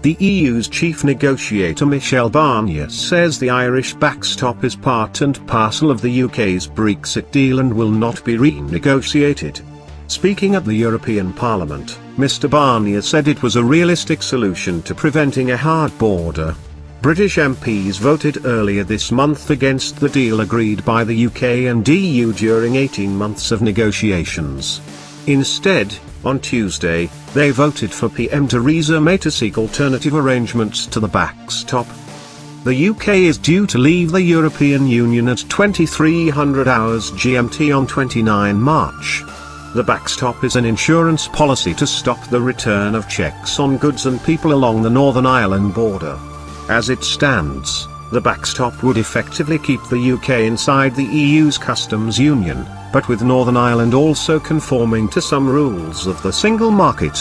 The EU's chief negotiator Michel Barnier says the Irish backstop is part and parcel of the UK's Brexit deal and will not be renegotiated. Speaking at the European Parliament, Mr Barnier said it was a realistic solution to preventing a hard border. British MPs voted earlier this month against the deal agreed by the UK and EU during 18 months of negotiations. Instead, on Tuesday, they voted for PM Theresa May to seek alternative arrangements to the backstop. The UK is due to leave the European Union at 2300 hours GMT on 29 March. The backstop is an insurance policy to stop the return of checks on goods and people along the Northern Ireland border. As it stands, the backstop would effectively keep the UK inside the EU's customs union, but with Northern Ireland also conforming to some rules of the single market.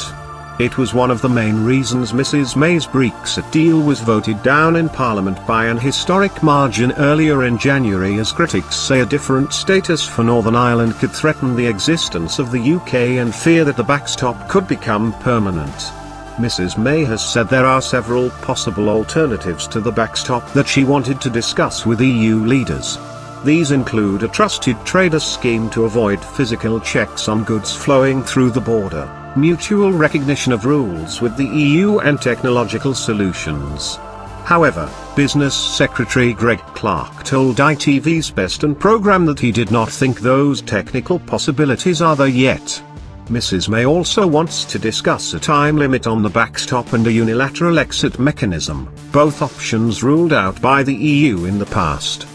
It was one of the main reasons Mrs May's Brexit deal was voted down in Parliament by an historic margin earlier in January, as critics say a different status for Northern Ireland could threaten the existence of the UK and fear that the backstop could become permanent. Mrs May has said there are several possible alternatives to the backstop that she wanted to discuss with EU leaders. These include a trusted trader scheme to avoid physical checks on goods flowing through the border, mutual recognition of rules with the EU and technological solutions. However, Business Secretary Greg Clark told ITV's Best and programme that he did not think those technical possibilities are there yet. Mrs May also wants to discuss a time limit on the backstop and a unilateral exit mechanism, both options ruled out by the EU in the past.